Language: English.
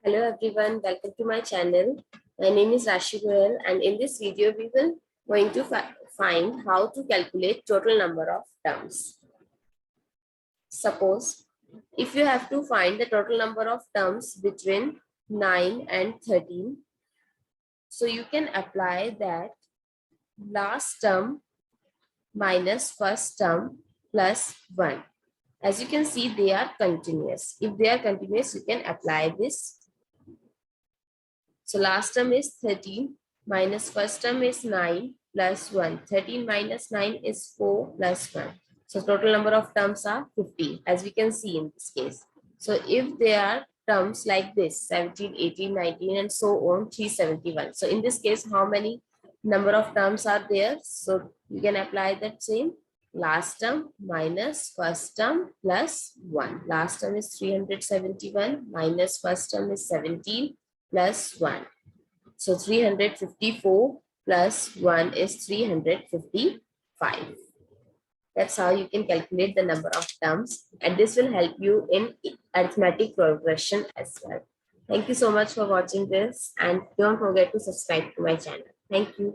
Hello everyone, welcome to my channel. My name is Rashi Goyal, and in this video we will going to find how to calculate total number of terms. Suppose if you have to find the total number of terms between 9 and 13, so you can apply that last term minus first term plus 1. As you can see, they are continuous. If they are continuous, you can apply this. So last term is 13 minus first term is 9 plus 1. 13 minus 9 is 4 plus 1. So total number of terms are 50, as we can see in this case. So if there are terms like this, 17, 18, 19 and so on, 371. So in this case, how many number of terms are there? So you can apply that same. Last term minus first term plus 1. Last term is 371 minus first term is 17 plus 1. So 354 plus 1 is 355. That's how you can calculate the number of terms, and this will help you in arithmetic progression as well. Thank you so much for watching this, and don't forget to subscribe to my channel. Thank you.